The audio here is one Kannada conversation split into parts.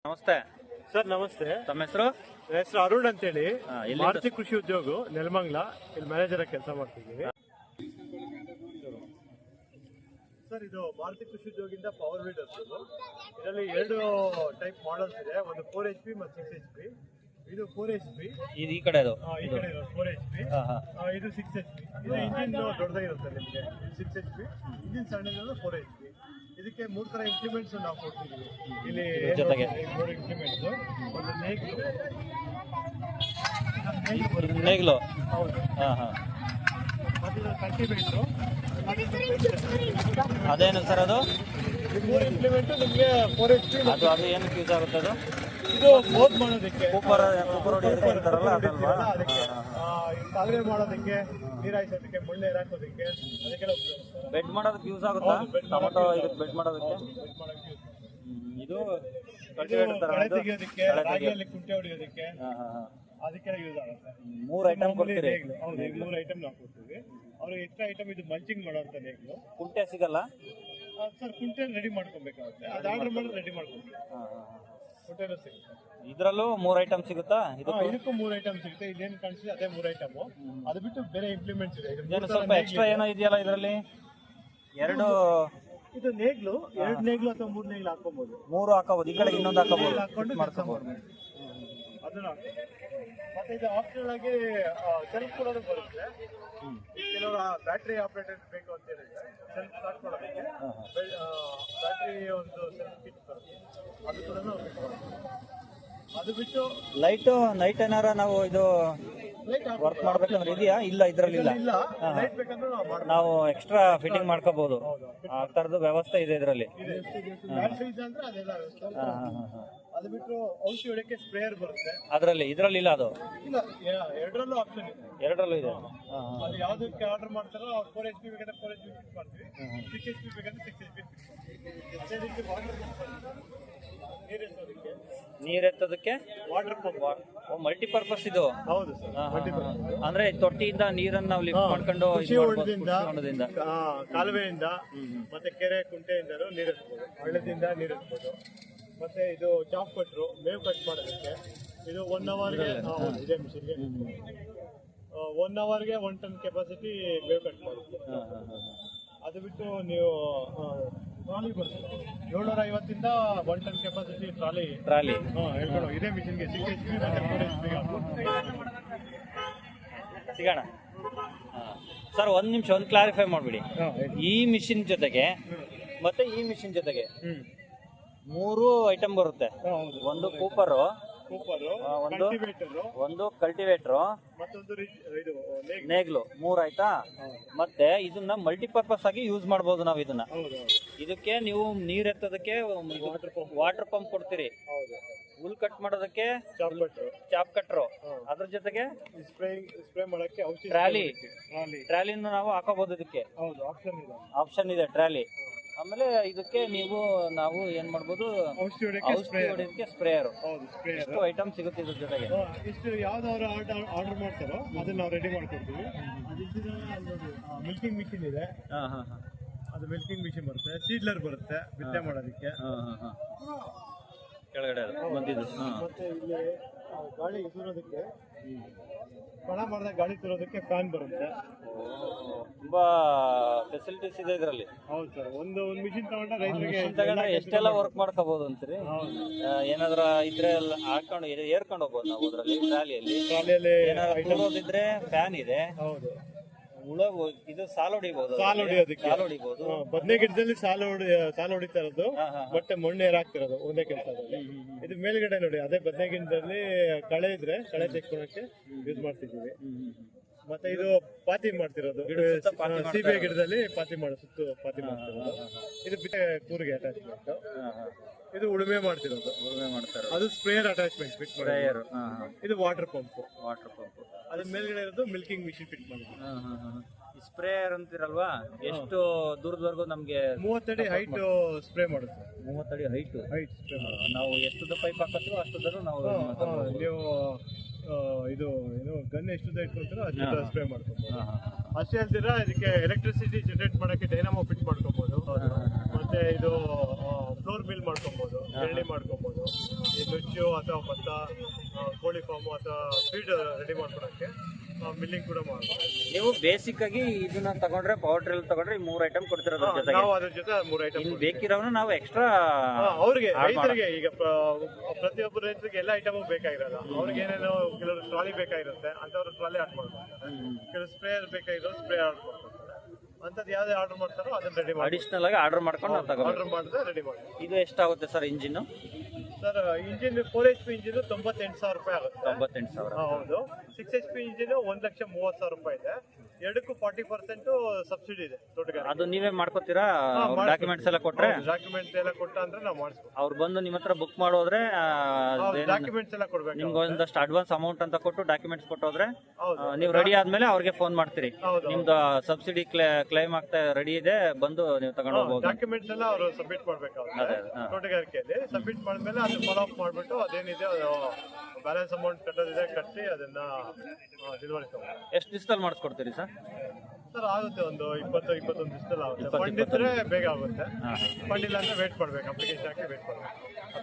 ನಮಸ್ತೆ ಸರ್. ನಮಸ್ತೆ. ತಮ್ಮ ಹೆಸರು? ಹೆಸರು ಅರುಣ್ ಅಂತೇಳಿ. ಎಲ್ಲಿಂದ? ಮಾರುತಿ ಕೃಷಿ ಉದ್ಯೋಗ ನೆಲಮಂಗಲ, ಇಲ್ಲಿ ಮ್ಯಾನೇಜರ್ ಆಗಿ ಕೆಲಸ ಮಾಡ್ತಿದ್ದೀವಿ. ಸರ್, ಇದು ಮಾರುತಿ ಕೃಷಿ ಉದ್ಯೋಗದಿಂದ ಪವರ್ ವೀಡರ್ಸ್. ಇದರಲ್ಲಿ ಎರಡು ಟೈಪ್ ಮಾಡಲ್ಸ್ ಇದೆ. ಒಂದು 4 HP ಮತ್ತು 6 HP. ಇದು 4 HP. ಇದು ಈ ಕಡೆ ಈ ಕಡೆ 4 HP. ಇದು 6 HP. ಇದು ಇಂಜಿನ್ ದೊಡ್ಡದಾಗಿರುತ್ತೆ ನಿಮಗೆ. 6 HP ಇಂಜಿನ್ ಸಣ್ಣದಿರೋದು 4 HP. ಇದಕ್ಕೆ 3 ತರ ಇಂಪ್ಲಿಮೆಂಟ್ಸ್ ನಾವು ಕೊಡ್ತಿದ್ದೀವಿ. ಇಲ್ಲಿ ಜೊತೆಗೆ 3 ಇಂಪ್ಲಿಮೆಂಟ್ಸ್. ಒಂದು ನೇಗ್ಲು. ಹೌದು. ಮತ್ತೆ ಇದು ಕಲ್ಟಿವೇಟ್ರು. ಅದೇನು ಸರ್ ಅದು? ಈ 3 ಇಂಪ್ಲಿಮೆಂಟ್ ನಿಮಗೆ 4 HP. ಅದು ಏನಕ್ಕೆ ಯೂಸ್ ಆಗುತ್ತೆ ಅದು? ಇದು ಬೋದ್ ಮಾಡೋದಕ್ಕೆ, ಕೂಪರ್ ಹೊಡಿಯೋದಕ್ಕೆ ಅಂತಾರಲ್ಲ ಅದಲ್ವಾ? ಅದಕ್ಕೆ ಕಾಲುವೆ ಮಾಡೋದಕ್ಕೆ, ನೀರು ಹಾಯಿಸೋದಕ್ಕೆ, ಮಣ್ಣು ಏರಾಕೋದಕ್ಕೆ, ಅದಕ್ಕೆಲ್ಲ ಉಪಯೋಗಿಸ್ತಾರೆ. ಬೆಡ್ ಮಾಡೋದಕ್ಕೆ ಯೂಸ್ ಆಗುತ್ತಾ? ಟೊಮೊಟೊ ಇದಕ್ಕೆ ಬೆಡ್ ಮಾಡೋದಕ್ಕೆ. ಇದು ಕಲ್ಟಿವೇಟರ್ ತರ ಕಳೆ ತೆಗಿಯೋದಕ್ಕೆ, ರಾಗಿಯಲ್ಲಿ ಕುಂಟೆ ಹೊಡಿಯೋದಕ್ಕೆ, ಅದಕ್ಕೆಲ್ಲ ಯೂಸ್ ಆಗುತ್ತೆ. 3 ಐಟಮ್ ಕೊಡ್ತೀರಿ? ಹೌದು, ಈಗ 3 ಐಟಮ್ ನಾವು ಕೊಡ್ತೀವಿ. ಅವ್ರಿಗೆ ಎಕ್ಸ್ಟ್ರಾ ಐಟಮ್ ಇದು ಮಲ್ಚಿಂಗ್ ಮಾಡೋಂಥ ನೇಗ್ಲು. ಕುಂಟೆ ಸಿಗಲ್ಲ ಸರ್, ಕುಂಟೆ ರೆಡಿ ಮಾಡ್ಕೊಬೇಕಾಗುತ್ತೆ. ಅದು ಆರ್ಡರ್ ಮಾಡಿ ರೆಡಿ ಮಾಡ್ಕೊಬೇಕು. ಕುಂಟೆನೂ ಸಿಗುತ್ತೆ. ಇದ್ರಲ್ಲೂ 3 ಐಟಮ್ ಸಿಗುತ್ತಾ? ಇದಕ್ಕೂ 3 ಐಟಮ್ ಸಿಗುತ್ತೆ. ಇದೇನು ಕಾಣಿಸಿದೆ ಅದೇ 3 ಐಟಮ್. ಅದು ಬಿಟ್ಟು ಬೇರೆ ಇಂಪ್ಲಿಮೆಂಟ್ಸ್ ಇದೆ. ಸ್ವಲ್ಪ ಎಕ್ಸ್ಟ್ರಾ ಏನೋ ಇದೆಯಲ್ಲ ಇದರಲ್ಲಿ? ಇದು ನೇಗ್ಲು, 2 ನೇಗ್ಲು ಅಥವಾ 3 ನೇಗ್ಲು ಹಾಕೋಬಹುದು. 3 ಹಾಕೋಬಹುದು. ಈ ಕಡೆ ಇನ್ನೊಂದು ಹಾಕೋಬಹುದು. ಹಾಕೊಂಡು ಮಾಡ್ಕೋಬಹುದು. ಅದನ್ನ ಮತ್ತೆ ಇದು ಆಪ್ಷನಲ್ ಆಗಿ ಸೆಲ್ಫ್ ಕೊಡೋದು ಬರುತ್ತೆ. ಕೆಲವರು ಬ್ಯಾಟ್ರಿ ಆಪರೇಟರ್ ಬೇಕು ಅಂತ ಹೇಳಿದ್ರೆ ಸೆಲ್ಫ್ ಸ್ಟಾರ್ಟ್ ಮಾಡೋದಕ್ಕೆ ಬ್ಯಾಟ್ರಿ ಒಂದು ಸೆಲ್ಫ್ ಕಿಟ್ ಬರುತ್ತೆ. ಅದು ಕೂಡ ಅದು ಬಿಟ್ಟು ಲೈಟ್ ನೈಟ್ ಏನಾರ ನಾವು ಇದು ವರ್ಕ್ ಮಾಡ್ಬೇಕಂದ್ರೆ ಇದೆಯಾ? ಇಲ್ಲ, ಇದ್ರಲ್ಲಿ ಇಲ್ಲ. ಲೈಟ್ ಬೇಕಂದ್ರೆ ನಾವು ಎಕ್ಸ್ಟ್ರಾ ಫಿಟ್ಟಿಂಗ್ ಮಾಡ್ಕೋಬಹುದು. ಆ ತರದ ವ್ಯವಸ್ಥೆ ಇದೆ ಇದರಲ್ಲಿ. ಅಂದ್ರೆ ಅದೆಲ್ಲ ವ್ಯವಸ್ಥೆ. ಅದು ಬಿಟ್ಟು ಔಷಧಿ ಹೊಡೆಯಕ್ಕೆ ಸ್ಪ್ರೇಯರ್ ಬರುತ್ತೆ ಇದ್ರಲ್ಲಿ ಇಲ್ಲ. ಅದು ಇಲ್ಲ, ಎರಡರಲ್ಲೂ ಆಪ್ಷನ್ ಇದೆ. ಎರಡರಲ್ಲೂ ಇದೆ. ಅದು ಯಾವ್ದಕ್ಕೆ ಆರ್ಡರ್ ಮಾಡ್ತಾರೋ 4 HP ಬೇಕಾದ್ರೆ 4 HP ಫಿಕ್ಸ್ ಮಾಡ್ತೀವಿ. 6 HP ಬೇಕಾದ್ರೆ 6 HP ಫಿಕ್ಸ್. ಅದೇ ರೀತಿ ನೀರ್ ಎತ್ತೋದಕ್ಕೆ ವಾಟರ್ ಪಂಪ್. ಮಲ್ಟಿಪರ್ಪಸ್ ಇದು. ಹೌದು ಸರ್. ಅಂದ್ರೆ ತೊಟ್ಟಿಯಿಂದ ನೀರನ್ನು ನಾವು ಲಿಫ್ಟ್ ಮಾಡ್ಕೊಂಡು ಹೊಂಡದಿಂದ, ಕಾಲುವೆಯಿಂದ, ಮತ್ತೆ ಕೆರೆ ಕುಂಟೆಯಿಂದ ನೀರು ಎತ್ಬೋದು. ಹಳ್ಳದಿಂದ ನೀರು ಎತ್ಬೋದು. ಮತ್ತೆ ಇದು ಚಾಪ್ ಕಟ್ರು, ಮೇವು ಕಟ್ ಮಾಡೋದಕ್ಕೆ. ಇದು 1 ಅವರ್ಗೆ ಇದೆ ಮಿಷನ್ಗೆ. 1 ಅವರ್ಗೆ 1 ಟನ್ ಕೆಪಾಸಿಟಿ ಮೇವು ಕಟ್ ಮಾಡುತ್ತೆ. ಅದು ಬಿಟ್ಟು ನೀವು ಟ್ರಾಲಿ ಬರುತ್ತೆ. 750 ಇಂದ 1 ಟನ್ ಕೆಪಾಸಿಟಿ ಟ್ರಾಲಿ ಹೇಳ್ಕೊಂಡು ಇದೇ ಮಿಷನ್ಗೆ 6 HP ಮತ್ತೆ 4 HP ಸಿಗೋಣ. ಸರ್, ಒಂದ್ ನಿಮಿಷ, ಒಂದು ಕ್ಲಾರಿಫೈ ಮಾಡ್ಬಿಡಿ. ಈ ಮಿಷಿನ್ ಜೊತೆಗೆ ಮತ್ತೆ ಈ ಮಿಷಿನ್ ಜೊತೆಗೆ 3 ಐಟಮ್ ಬರುತ್ತೆ. ಒಂದು ಕೂಪರು, ಒಂದು ಕಲ್ಟಿವೇಟರ್, ಮತ್ತೊಂದು ನೇಗ್ಲು. 3 ಆಯ್ತಾ? ಮತ್ತೆ ಇದನ್ನ ಮಲ್ಟಿಪರ್ಪಸ್ ಆಗಿ ಯೂಸ್ ಮಾಡಬಹುದು ನಾವು ಇದನ್ನ. ಇದಕ್ಕೆ ನೀವು ನೀರ್ ಎತ್ತೋದಕ್ಕೆ ವಾಟರ್ ಪಂಪ್ ಕೊಡ್ತೀರಿ. ಹುಲ್ ಕಟ್ ಮಾಡೋದಕ್ಕೆ ಚಾಪ್ ಕಟ್ರು. ಅದ್ರ ಜೊತೆಗೆ ಸ್ಪ್ರೇ ಮಾಡಕ್ಕೆ ಟ್ರಾಲಿನ ನಾವು ಹಾಕೋಬಹುದು. ಇದಕ್ಕೆ ಆಪ್ಷನ್ ಇದೆ ಟ್ರಾಲಿ. ಆಮೇಲೆ ಇದಕ್ಕೆ ನಾವು ಏನ್ ಮಾಡ್ಬೋದು, ಔಷಧಿ ಹೊಡೆಯೋದಕ್ಕೆ ಸ್ಪ್ರೇಯರ್. ಎಷ್ಟು ಐಟಮ್ ಸಿಗುತ್ತೆ ಇದ್ರ ಜೊತೆಗೆ? ಇಷ್ಟು ಯಾವ್ದಾದ್ರು ಆರ್ಡರ್ ಮಾಡ್ತಾರೋ ಅದನ್ನ ನಾವು ರೆಡಿ ಮಾಡ್ಕೊಡ್ತೀವಿ. ಮಿಲ್ಕಿಂಗ್ ಮಿಷಿನ್ ಇದೆ. ಅದು ಮಿಲ್ಕಿಂಗ್ ಮಿಷಿನ್ ಬರುತ್ತೆ. ಸೀಡ್ಲರ್ ಬರುತ್ತೆ ಬಿತ್ತನೆ ಮಾಡೋದಕ್ಕೆ. ಕೆಳಗಡೆ ಬಂದಿದ್ದು. ಮತ್ತೆ ಇಲ್ಲಿ ಗಾಳಿ ತೂರೋದಕ್ಕೆ, ಕಣ ಮಾಡಿದಾಗ ಗಾಳಿ ತೂರೋದಕ್ಕೆ ಫ್ಯಾನ್ ಬರುತ್ತೆ. ತುಂಬಾ ಫೆಸಿಲಿಟೀಸ್ ಇದೆ ಇದರಲ್ಲಿ. ಹೌದು ಸರ್. ಒಂದು ಮಿಷಿನ್ ತಗೊಂಡ್ರೆ ಎಷ್ಟೆಲ್ಲ ವರ್ಕ್ ಮಾಡ್ಕೋಬಹುದು ಅಂತೀರಿ? ಏನಾದ್ರ ಇದ್ರೆ ಹಾಕೊಂಡು ಏರ್ಕೊಂಡು ಹೋಗ್ಬೋದು ನಾವು ಅದರಲ್ಲಿ. ಟ್ರಾಲಿಯಲ್ಲಿ ಏನಾದ್ರು ಫ್ಯಾನ್ ಇದೆ. ಹೌದು. ಇದು ಸಾಲು ಹೊಡಿಬಹುದು. ಬದನೆ ಗಿಡದಲ್ಲಿ ಸಾಲು ಹೊಡಿತಾ ಇರೋದು, ಮತ್ತೆ ಮಣ್ಣು ಏರಾಕ್ತಿರೋದು ಒಂದೇ ಕೆಲಸದಲ್ಲಿ. ಇದು ಮೇಲ್ಗಡೆ ನೋಡಿ, ಅದೇ ಬದನೆ ಗಿಡದಲ್ಲಿ ಕಳೆ ಇದ್ರೆ ಕಳೆ ತೆಕ್ಕೊಳಕ್ಕೆ ಯೂಸ್ ಮಾಡ್ತಿದ್ದೀವಿ. ಮತ್ತೆ ಇದು ಪಾತಿ ಮಾಡ್ತಿರೋದು, ಸೀಬೆ ಗಿಡದಲ್ಲಿ ಪಾತಿ ಮಾಡ್ತಿರೋದು. ಇದು ಬಿಟ್ಟೆ ಕೂರಿಗೆ ಅಟ್ಯಾಚ್ಮೆಂಟ್. ಇದು ಉಳುಮೆ ಮಾಡ್ತಿರೋದು. ಅದು ಸ್ಪ್ರೇಯರ್ ಅಟ್ಯಾಚ್ಮೆಂಟ್ ಫಿಟ್ ಸ್ಪ್ರೇಯರ್. ಇದು ವಾಟರ್ ಪಂಪ್. ಅದ್ರ ಮೇಲ್ಗಡೆ ಇರೋದು ಮಿಲ್ಕಿಂಗ್ ಮಿಷಿನ್ ಫಿಟ್ ಮಾಡಿದ್ರು. ಸ್ಪ್ರೇಯರ್ ಅಂತಿರಲ್ವಾ? ಎಷ್ಟು ದೂರದವರೆಗೂ ನಮ್ಗೆ? 30 ಅಡಿ ಹೈಟ್ ಸ್ಪ್ರೇ ಮಾಡುತ್ತೆ. 30 ಅಡಿ ಹೈಟ್ ಸ್ಪ್ರೇ. ನಾವು ಎಷ್ಟು ಪೈಪ್ ಹಾಕತ್ತೀವೋ ಅಷ್ಟು ನಾವು ನೀವು ಇದು ಏನು ಗನ್ ಎಷ್ಟು ಇಟ್ಕೊಳ್ತೀರೋ ಅಷ್ಟು ಸ್ಪ್ರೇ ಮಾಡ್ಕೊಬೋದು. ಅಷ್ಟೇ ಅಲ್ದಿರ ಇದಕ್ಕೆ ಎಲೆಕ್ಟ್ರಿಸಿಟಿ ಜನರೇಟ್ ಮಾಡೋಕ್ಕೆ ಡೈನಾಮೋ ಫಿಟ್ ಮಾಡ್ಕೋಬಹುದು. ಮತ್ತೆ ಇದು ಫ್ಲೋ ಫ್ಲೋರ್ ಮಿಲ್ ಮಾಡ್ಕೊಬೋದು, ಎಳ್ಳಿ ಮಾಡ್ಕೊಬೋದು, ಈ ನುಚ್ಚು ಅಥವಾ ಭತ್ತ, ಕೋಳಿ ಫಾರ್ಮು ಅಥವಾ ಫೀಡ್ ರೆಡಿ ಮಾಡ್ಕೊಳಕ್ಕೆ ಮಿಲ್ಲಿಂಗ್ ಕೂಡ ಮಾಡ್ಬೋದು. ನೀವು ಬೇಸಿಕ್ ಆಗಿ ಇದನ್ನ ತಗೊಂಡ್ರೆ ಪವರ್ ಟ್ರಿಲ್ ತಗೊಂಡ್ರೆ ಈ 3 ಐಟಮ್ ಕೊಡ್ತಿರೋದ್ರ ಜೊತೆಗೆ ನಾವು ಅದ್ರ ಜೊತೆ 3 ಐಟಮ್ ಇನ್ನು ಬೇಕಿರೋನು ನಾವು ಎಕ್ಸ್ಟ್ರಾ ಅವ್ರಿಗೆ ರೈತರಿಗೆ ಈಗ ಪ್ರತಿಯೊಬ್ಬರು ರೈತರಿಗೆ ಎಲ್ಲ ಐಟಮು ಬೇಕಾಗಿರಲ್ಲ. ಅವ್ರಿಗೆ ಏನೇನೋ ಕೆಲವರು ಟ್ರಾಲಿ ಬೇಕಾಗಿರುತ್ತೆ ಅಂತವ್ರು ಟ್ರಾಲಿ ಆರ್ಡರ್ ಮಾಡ್ಕೊಳ್ತಾರೆ, ಕೆಲವು ಸ್ಪ್ರೇಯರ್ ಬೇಕಾಗಿರೋ ಸ್ಪ್ರೇ ಆರ್ಡರ್ ಮಾಡ್ಕೊಳ್ತಾರೆ. ಅಂತದ್ದು ಯಾವ್ದು ಆರ್ಡರ್ ಮಾಡ್ತಾರೋ ಅದನ್ನ ರೆಡಿ ಮಾಡಿ ಅಡಿಷನಲ್ ಆಗಿ ಆರ್ಡರ್ ಮಾಡ್ಕೊಂಡು ನಾವು ತಗೋಬೇಕು. ಆರ್ಡರ್ ಮಾಡಿದ್ರೆ ರೆಡಿ ಮಾಡಿ. ಇದು ಎಷ್ಟಾಗುತ್ತೆ sir engine? Sir engine 4 HP engine 98,000 ರೂಪಾಯಿ ಆಗುತ್ತೆ. 98,000. ಹೌದು. 6 HP ಇಂಜಿನ್ 1,30,000 ರೂಪಾಯಿ ಇದೆ. ಎರಡಕ್ಕೂ 40% ಸಬ್ಸಿಡಿ ಇದೆ ತೋಟಗಾರಿಕೆ. ಅದು ನೀವೇ ಮಾಡ್ಕೋತೀರಾ? ಡಾಕ್ಯುಮೆಂಟ್ಸ್ ಎಲ್ಲ ಕೊಟ್ರೆ? ಡಾಕ್ಯುಮೆಂಟ್ಸ್ ಎಲ್ಲ ಕೊಟ್ಟ ಅಂದ್ರೆ ನಾವು ಮಾಡಿಸ್ಬೋದು. ಅವ್ರು ಬಂದು ನಿಮ್ಮ ಹತ್ರ ಬುಕ್ ಮಾಡೋದ್ರೆ ಡಾಕ್ಯುಮೆಂಟ್ಸ್ ಎಲ್ಲ ಕೊಡ್ಬೇಕು. ನಿಮ್ಗೆ ಒಂದಷ್ಟು ಅಡ್ವಾನ್ಸ್ ಅಮೌಂಟ್ ಅಂತ ಕೊಟ್ಟು ಡಾಕ್ಯುಮೆಂಟ್ಸ್ ಕೊಟ್ಟೋದ್ರೆ ನೀವು ರೆಡಿ ಆದ್ಮೇಲೆ ಅವ್ರಿಗೆ ಫೋನ್ ಮಾಡ್ತೀರಿ, ನಿಮ್ದು ಸಬ್ಸಿಡಿ ಕ್ಲೈಮ್ ಆಗ್ತಾ ರೆಡಿ ಇದೆ, ಬಂದು ನೀವು ತಗೊಂಡು ಹೋಗ್ಬೋದು. ಡಾಕ್ಯುಮೆಂಟ್ಸ್ ಎಲ್ಲ ಅವರು ಸಬ್ಮಿಟ್ ಮಾಡ್ಬೇಕಾಗುತ್ತೆ ತೋಟಗಾರಿಕೆಯಲ್ಲಿ. ಸಬ್ಮಿಟ್ ಮಾಡಿದ್ಮೇಲೆ ಅದು ಫಾಲೋ ಅಪ್ ಮಾಡ್ಬಿಟ್ಟು ಅದೇನಿದೆ ಬ್ಯಾಲೆನ್ಸ್ ಅಮೌಂಟ್ ಕಟ್ಟೋದಿದೆ ಕಟ್ಟಿ ಅದನ್ನ ಡೆಲಿವರಿ ತಗೊಂಡು. ಎಷ್ಟು ದಿವಸದಲ್ಲಿ ಮಾಡಿಸ್ಕೊಡ್ತೀರಿ ಸರ್? ಸರ್ ಆಗುತ್ತೆ, ಒಂದು 20-21 ದಿವಸದಲ್ಲಿ ಆಗುತ್ತೆ. ಫಂಡ್ ಇದ್ರೆ ಬೇಗ ಆಗುತ್ತೆ, ಫಂಡ್ ಇಲ್ಲ ಅಂದ್ರೆ ವೇಟ್ ಮಾಡ್ಬೇಕು, ಅಪ್ಲಿಕೇಶನ್ ಹಾಕಿ ವೇಟ್ ಮಾಡ್ಬೇಕು.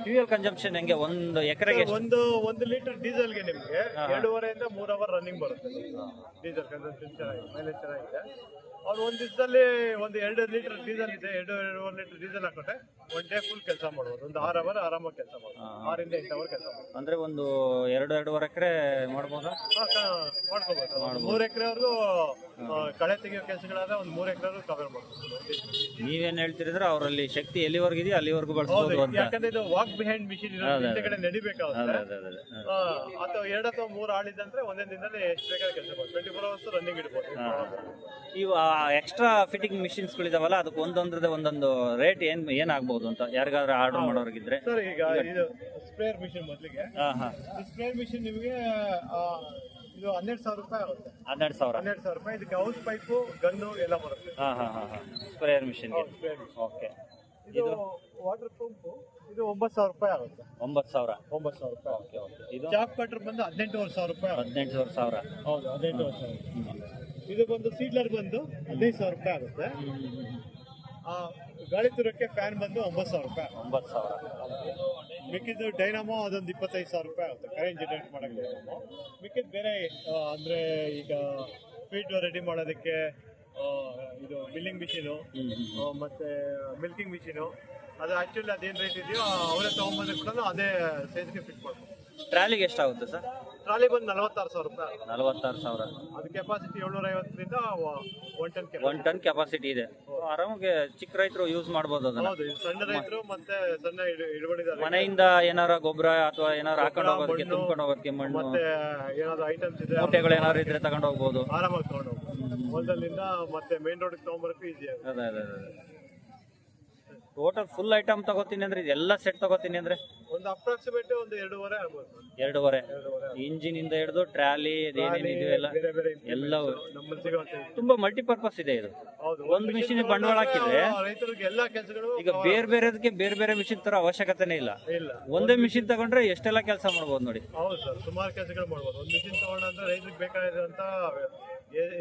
ಫ್ಯೂಯಲ್ ಕನ್ಸಂಪ್ಷನ್ ಹೆಂಗೆ ಒಂದು ಎಕರೆಗೆ? ಒಂದು ಲೀಟರ್ ಡೀಸೆಲ್ಗೆ ನಿಮಗೆ 2.5 ಇಂದ 3 ಅವರ್ ರನ್ನಿಂಗ್ ಬರುತ್ತೆ. ಡೀಸೆಲ್ ಕನ್ಸಂಪ್ಷನ್ ಚೆನ್ನಾಗಿದೆ, ಮೈಲೇಜ್ ಚೆನ್ನಾಗಿದೆ. ಅವ್ರು ಒಂದು ದಿವಸದಲ್ಲಿ ಒಂದು 2 ಲೀಟರ್ ಡೀಸೆಲ್ ಇದೆ, 2.5 ಲೀಟರ್ ಡೀಸೆಲ್ ಹಾಕೊಂಡ್ರೆ 1 ಡೇ ಫುಲ್ ಕೆಲಸ ಮಾಡ್ಬೋದು. ಒಂದು 6 ಅವರ್ ಆರಾಮಾಗಿ ಕೆಲಸ ಮಾಡ್ಬೋದು, 6 ಇಂದ 8 ಅವರ್ ಕೆಲಸ ಮಾಡ್ಬೋದು. ಅಂದ್ರೆ ಒಂದು 2-2.5 ಎಕರೆ ಮಾಡ್ಬೋದಾ? ಮಾಡ್ಕೋಬೋದು. 3 ಎಕರೆವರೆಗೂ ಕಳೆ ತೆಗಿಯೋ ಕೆಲಸಗಳಾದ್ರೆ ಒಂದು 3 ಎಕರೆವರೆಗೂ ಕವರ್ ಮಾಡ್ಬೋದು. ನೀವೇನ್ ಹೇಳ್ತಿರಿದ್ರೆ ಅವರಲ್ಲಿ ಶಕ್ತಿ ಎಲ್ಲಿವರೆಗೂ ಇದೆಯೋ ಅಲ್ಲಿವರೆಗೂ ಬಳಸಬಹುದು ಅಂತ. ಯಾಕಂದ್ರೆ ಇದು ವಾಕ್ ಬಿಹೈಂಡ್ ಮಿಷಿನ್ ಇರೋ ಕಡೆ ನಡಿಬೇಕಾಗುತ್ತೆ. ಅಥವಾ 2 ಅಥವಾ 3 ಆಳಿದಂದ್ರೆ ಒಂದೇ ದಿನದಲ್ಲಿ ಎಷ್ಟು ಬೇಕಾದ್ರೆ ಕೆಲಸ ಮಾಡ್ಬೋದು. 24 ಅವರ್ಸ್ ರನ್ನಿಂಗ್ ಇಡ್ಬೋದು. ಇವು ಎಕ್ಸ್ಟ್ರಾ ಫಿಟ್ಟಿಂಗ್ ಮಿಷಿನ್ಸ್ ಗಳಿದಾವಲ್ಲ, ಅದಕ್ಕೆ ಒಂದೊಂದು ರೇಟ್ ಏನಾಗಬಹುದು ಅಂತ ಯಾರಿಗಾದ್ರೂ ಆರ್ಡರ್ ಮಾಡೋರ್ಗಿದ್ರೆ? ಸರ್ ಈಗ ಇದು ಸ್ಪ್ರೇಯರ್ ಮಿಷಿನ್ ಮೊದಲಿಗೆ, ಸ್ಪ್ರೇಯರ್ ಮಿಷಿನ್ ನಿಮಗೆ ಇದು 12,000 ರೂಪಾಯಿ ಆಗುತ್ತೆ. 12,000 ರೂಪಾಯಿ. ಇದಕ್ಕೆ ಹೌಸ್ ಪೈಪು, ಗನ್ನು ಎಲ್ಲ ಬರುತ್ತೆ. Sprayer machine. ಓಕೆ. ಇದು ವಾಟರ್ ಪಂಪ್ ಇದು 9,000 ರೂಪಾಯಿ ಆಗುತ್ತೆ. 9,000 ರೂಪಾಯಿ. Okay okay. ಇದು ಚಾಪ್ ಕಟರ್ ಬಂದು 18,500 ರೂಪಾಯಿ. 18,000. ಹೌದು, 18,500. ಇದು ಬಂದು ಸೀಡ್ಲರ್ ಬಂದು 15,000 ರೂಪಾಯಿ ಆಗುತ್ತೆ. ಗಾಳಿ ತುರಕ್ಕೆ ಫ್ಯಾನ್ ಬಂದು 9,000 ರೂಪಾಯಿ. 9,000. ಮಿಕ್ಕಿದ್ದು ಡೈನಾಮೋ ಅದೊಂದು 25,000 ರೂಪಾಯಿ ಆಗುತ್ತೆ, ಕರೆಂಟ್ ಜನರೇಟ್ ಮಾಡೋಕ್ಕೆ. ಮಿಕ್ಕಿದ್ದು ಬೇರೆ ಅಂದ್ರೆ ಈಗ ಫೀಡ್ ರೆಡಿ ಮಾಡೋದಕ್ಕೆ ಇದು ಮಿಲ್ಲಿಂಗ್ ಮಿಷಿನು ಮತ್ತೆ ಮಿಲ್ಕಿಂಗ್ ಮಿಷಿನು, ಅದು ಆಕ್ಚುಲಿ ಅದೇನು ರೇಟ್ ಇದೆಯೋ ಅವರೇ ತೊಗೊಂಬಂದ್ರೆ ಕೂಡ ಅದೇ ಸೈಜ್ಗೆ ಫಿಟ್ ಮಾಡ್ಬೋದು. ಟ್ರಾಲಿಗೆ ಎಷ್ಟಾಗುತ್ತೆ ಸರ್? ಟ್ರಾಲಿ ಬಂದು 46,000 ರೂಪಾಯಿ. 46,000. ಅದು ಕೆಪಾಸಿಟಿ 750ರಿಂದ 1 ಟನ್ ಕೆಪಾಸಿಟಿ ಇದೆ. ಆರಾಮಾಗಿ ಚಿಕ್ಕ ರೈತರು ಯೂಸ್ ಮಾಡಬಹುದು ಅದನ್ನ. ಹೌದು, ಸಣ್ಣ ರೈತರು ಮತ್ತೆ ಸಣ್ಣ ಹಿಡುವಳಿದಾರರು ಮನೆಯಿಂದ ಏನಾರ ಗೊಬ್ಬರ ಅಥವಾ ಏನಾರು ಹಾಕೊಂಡು ಹೋಗೋದಕ್ಕೆ, ತುಂಬ್ಕೊಂಡು ಹೋಗೋದಕ್ಕೆ, ಮಣ್ಣು ಮತ್ತೆ ಏನಾದ್ರು ಐಟಮ್ಸ್ ಇದೆ, ಮೂಟೆಗಳು ಏನಾದ್ರು ಇದ್ರೆ ತಗೊಂಡು ಹೋಗ್ಬೋದು, ಆರಾಮಾಗಿ ತಗೊಂಡು ಹೋಗ್ಬೋದು. ಹೊಲದಲ್ಲಿಂದ ಮತ್ತೆ ಮೇನ್ ರೋಡ್ ತಗೊಂಡ್ಬರಕ್ಕೆ ಈಸಿ ಆಗುತ್ತೆ. ಅದೇ. ಟೋಟಲ್ ಫುಲ್ ಐಟಮ್ ತಗೋತೀನಿ ಅಂದ್ರೆ ಇದೆಲ್ಲ ಸೆಟ್ ತಗೋತೀನಿ ಅಂದ್ರೆ ಒಂದು ಅಪ್ರಾಕ್ಸಿಮೇಟ್ ಒಂದು 2.5 ಆಗ್ಬೋದು. 2.5. ಇಂಜಿನ್ ಇಂದ ಹಿಡಿದು ಟ್ರಾಲಿ ಏನೇನಿದೆ ಎಲ್ಲ ನಮ್ಮಲ್ಲಿ ಸಿಗುತ್ತೆ. ತುಂಬಾ ಮಲ್ಟಿಪರ್ಪಸ್ ಇದೆ ಇದು. ಒಂದು ಮಿಷಿನ್ ಬಂಡವಾಳ ಹಾಕಿದ್ರೆ ರೈತರಿಗೆ ಎಲ್ಲಾ ಕೆಲಸಗಳು ಈಗ ಬೇರೆ ಬೇರೆ ಮಿಷಿನ್ ತರ ಅವಶ್ಯಕತೆನೇ ಇಲ್ಲ. ಒಂದೇ ಮಿಷಿನ್ ತಗೊಂಡ್ರೆ ಎಷ್ಟೆಲ್ಲ ಕೆಲಸ ಮಾಡ್ಬೋದು ನೋಡಿ. ಹೌದು ಸರ್, ಸುಮಾರು ಕೆಲಸಗಳು ಮಾಡ್ಬೋದು. ಒಂದು ಮಿಷಿನ್ ತಗೊಂಡ್ರೆ ರೈತರಿಗೆ ಬೇಕಾಗಿರುವಂತ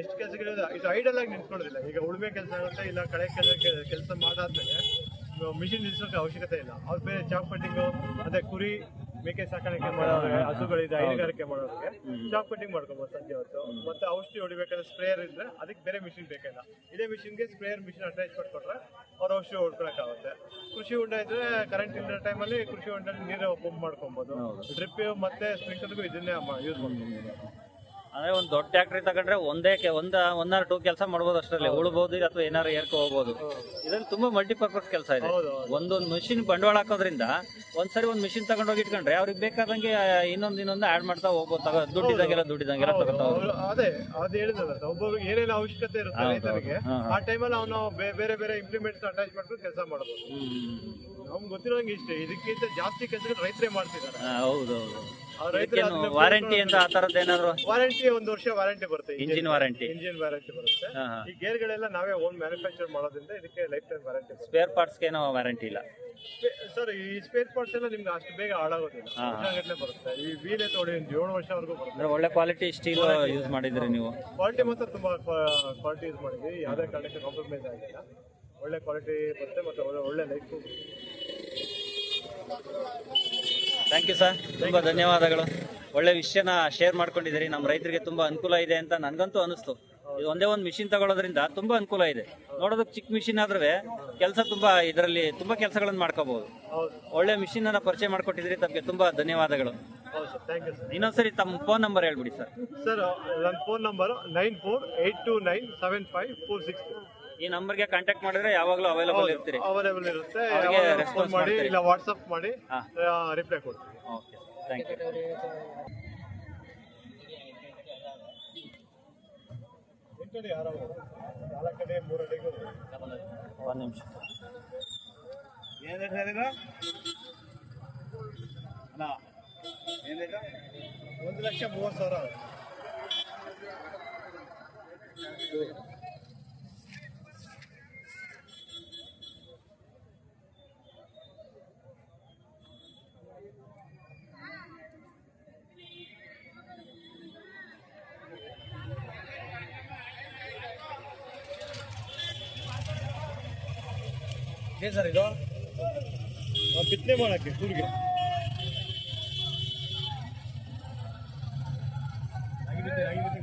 ಎಷ್ಟು ಕೆಲಸಗಳಿದೆ. ಇದು ಐಡಲ್ ಆಗಿ ನಿಂತ್ಕೊಳ್ಳೋದಿಲ್ಲ. ಈಗ ಉಳುಮೆ ಕೆಲಸ ಆಗುತ್ತೆ, ಇಲ್ಲ ಕಳೆ ಕೆಲಸ ಮಾಡಾದ್ಮೇಲೆ ಮಿಷಿನ್ ನಿಲ್ಸೋಕೆ ಅವಶ್ಯಕತೆ ಇಲ್ಲ. ಅವ್ರು ಬೇರೆ ಚಾಪ್ ಕಟ್ಟಿಂಗು, ಅದೇ ಕುರಿ ಮೇಕೆ ಸಾಕಾಣಿಕೆ ಮಾಡೋರಿಗೆ, ಹಸುಗಳಿದೆ ಹೈನುಗಾರಿಕೆ ಮಾಡೋರಿಗೆ ಚಾಪ್ ಕಟ್ಟಿಂಗ್ ಮಾಡ್ಕೊಬೋದು ಸಂಜೆ ಹೊತ್ತು. ಮತ್ತೆ ಔಷಧಿ ಹೊಡಿಬೇಕಾದ್ರೆ ಸ್ಪ್ರೇಯರ್ ಇದ್ರೆ ಅದಕ್ಕೆ ಬೇರೆ ಮಿಷಿನ್ ಬೇಕಿಲ್ಲ. ಇದೇ ಮಿಷಿನ್ಗೆ ಸ್ಪ್ರೇಯರ್ ಮಿಷಿನ್ ಅಟ್ಯಾಚ್ ಮಾಡಿಕೊಟ್ರೆ ಅವ್ರು ಔಷಧಿ ಹೊಡ್ಕೊಳಕ್ಕಾಗುತ್ತೆ. ಕೃಷಿ ಹೊಂಡ ಇದ್ರೆ ಕರೆಂಟ್ ಇಲ್ಲದ ಟೈಮಲ್ಲಿ ಕೃಷಿ ಹೊಂಡಲ್ಲಿ ನೀರು ಪಂಪ್ ಮಾಡ್ಕೊಬೋದು. ಡ್ರಿಪ್ ಮತ್ತೆ ಸ್ಪ್ರಿಂಕ್ಲರ್ಗೂ ಇದನ್ನೇ ಯೂಸ್ ಮಾಡ್ಬೋದು. ಅಂದ್ರೆ ಒಂದು ದೊಡ್ಡ ಟ್ಯಾಕ್ಟ್ರಿ ತಗೊಂಡ್ರೆ ಒಂದಾರು 2 ಕೆಲಸ ಮಾಡ್ಬೋದು ಅಷ್ಟರಲ್ಲಿ, ಉಳ್ಬಹುದು ಅಥವಾ ಏನಾರು ಏರ್ಕೊ ಹೋಗ್ಬೋದು. ಇದ್ರಲ್ಲಿ ತುಂಬಾ ಮಲ್ಟಿಪರ್ಪಸ್ ಕೆಲಸ ಇದೆ. ಒಂದೊಂದು ಮಿಷಿನ್ ಬಂಡವಾಳ ಹಾಕೋದ್ರಿಂದ ಒಂದ್ಸರಿ ಒಂದು ಮಿಷಿನ್ ತಗೊಂಡೋಗಿ ಇಟ್ಕೊಂಡ್ರೆ ಅವ್ರಿಗೆ ಬೇಕಾದಂಗೆ ಇನ್ನೊಂದು ಆಡ್ ಮಾಡ್ತಾ ಹೋಗ್ಬೋದು. ದುಡ್ಡಿದಂಗೆಲ್ಲ ತಗೋತಾ ಹೋಗ್ಬೋದು. ಅದೇ ಅದು ಹೇಳಿದ್ರಲ್ಲ, ಒಬ್ಬೊಬ್ರಿಗೆ ಏನೇನು ಅವಶ್ಯಕತೆ ಇರುತ್ತೆ ರೈತರಿಗೆ ಆ ಟೈಮಲ್ಲಿ ಅವನು ಬೇರೆ ಬೇರೆ ಇಂಪ್ಲಿಮೆಂಟ್ಸ್ ಅಟ್ಯಾಚ್ ಮಾಡ್ಕೊಂಡು ಕೆಲಸ ಮಾಡ್ಬೋದು. ನಮ್ಗೆ ಗೊತ್ತಿರೋಂಗೆ ಇಷ್ಟೇ, ಇದಕ್ಕಿಂತ ಜಾಸ್ತಿ ಕೆಲಸಗಳು ರೈತರೇ ಮಾಡ್ತಿದ್ದಾರೆ. ಹೌದೌದು. ವಾರಂಟಿ ಅಂತ ಆ ತರದ್ದು ಏನಾದ್ರು? ವಾರಂಟಿ 1 ವರ್ಷ ವಾರಂಟಿ ಬರುತ್ತೆ. ಇಂಜಿನ್ ವಾರಂಟಿ ಬರುತ್ತೆ. ಈ ಗೇರ್ಗಳೆಲ್ಲ ನಾವೇ ಓನ್ ಮ್ಯಾನುಫ್ಯಾಕ್ಚರ್ ಮಾಡೋದ್ರಿಂದ ಇದಕ್ಕೆ ಲೈಫ್ ಟೈಮ್ ವಾರಂಟಿ ಬರುತ್ತೆ. ಸ್ಪೇರ್ ಪಾರ್ಟ್ಸ್ ಏನೋ ವಾರಂಟಿ ಇಲ್ಲ ಸರ್. ಈ ಸ್ಪೇರ್ ಪಾರ್ಟ್ಸ್ ಎಲ್ಲ ನಿಮ್ಗೆ ಅಷ್ಟು ಬೇಗ ಹಾಳಾಗೋದಿಲ್ಲ, ವರ್ಷಗಟ್ಟಲೆ ಬರುತ್ತೆ. ಈ ವೀಲೇ ತೊಗೊಳ್ಳಿ 7 ವರ್ಷವರೆಗೂ ಬರುತ್ತೆ. ಒಳ್ಳೆ ಕ್ವಾಲಿಟಿ ಸ್ಟೀಲ್ ಯೂಸ್ ಮಾಡಿದ್ರಿ ನೀವು? ಕ್ವಾಲಿಟಿ ಮಾತ್ರ ತುಂಬಾ ಕ್ವಾಲಿಟಿ ಯೂಸ್ ಮಾಡಿದ್ವಿ, ಯಾವುದೇ ಕಾರಣಕ್ಕೆ ಕಾಂಪ್ರಮೈಸ್ ಆಗಿಲ್ಲ. ಒಳ್ಳೆ ಕ್ವಾಲಿಟಿ ಬರುತ್ತೆ ಮತ್ತೆ ಒಳ್ಳೆ ಲೈಫ್. ಥ್ಯಾಂಕ್ ಯು ಸರ್, ತುಂಬಾ ಧನ್ಯವಾದಗಳು. ಒಳ್ಳೆ ವಿಷಯನ ಶೇರ್ ಮಾಡ್ಕೊಂಡಿದ್ದೀರಿ. ನಮ್ಮ ರೈತರಿಗೆ ತುಂಬಾ ಅನುಕೂಲ ಇದೆ ಅಂತ ನನ್ಗಂತೂ ಅನಿಸ್ತು. ಇದು ಒಂದೇ ಒಂದು ಮಿಷಿನ್ ತಗೊಳ್ಳೋದ್ರಿಂದ ತುಂಬಾ ಅನುಕೂಲ ಇದೆ. ನೋಡೋದಕ್ಕೆ ಚಿಕ್ಕ ಮಿಷಿನ್ ಆದ್ರೆ ಕೆಲಸ ತುಂಬಾ ಇದರಲ್ಲಿ ತುಂಬಾ ಕೆಲಸಗಳನ್ನು ಮಾಡ್ಕೋಬಹುದು. ಒಳ್ಳೆ ಮಿಷಿನ್ ಅನ್ನ ಪರಿಚಯ ಮಾಡ್ಕೊಟ್ಟಿದ್ರಿ, ತಮಗೆ ತುಂಬಾ ಧನ್ಯವಾದಗಳು. ಇನ್ನೊಂದ್ಸರಿ ತಮ್ಮ ಫೋನ್ ನಂಬರ್ ಹೇಳ್ಬಿಡಿ ಸರ್. ಸರ್ ನನ್ನ ಫೋನ್ ನಂಬರ್ 9482975462. ಈ ನಂಬರ್ಗೆ ಕಾಂಟ್ಯಾಕ್ಟ್ ಮಾಡಿದ್ರೆ ಯಾವಾಗಲೂ ಅವೈಲೇಬಲ್ ಇರ್ತೀರಿ. ಅವೈಲೇಬಲ್ ಇರುತ್ತೆ. ಅವ್ರಿಗೆ ಫೋನ್ response ಮಾಡಿ ಮಾಡ್ತೀರಿ. ಇಲ್ಲ ವಾಟ್ಸಪ್ ಮಾಡಿ ಹಾ. ರಿಪ್ಲೈ ಕೊಡ್ತೀನಿ. Okay, thank you. ಎಂಟಡಿ ಆರಾಮ 4 ಕಡೆ 3 ಅಡಿಗೂ ಒಂದು ನಿಮಿಷ. ಏನು ಹೇಳಿದ ಅಣ್ಣ, ಏನಿದೆ 1,30,000. ಏನ್ ಸರ್ ಇದು? ಬಿತ್ತನೆ ಮಾಡಕ್ಕೆ ಕೂರ್ಗೆ ರಾಗಿ ಬಿತ್ತನೆ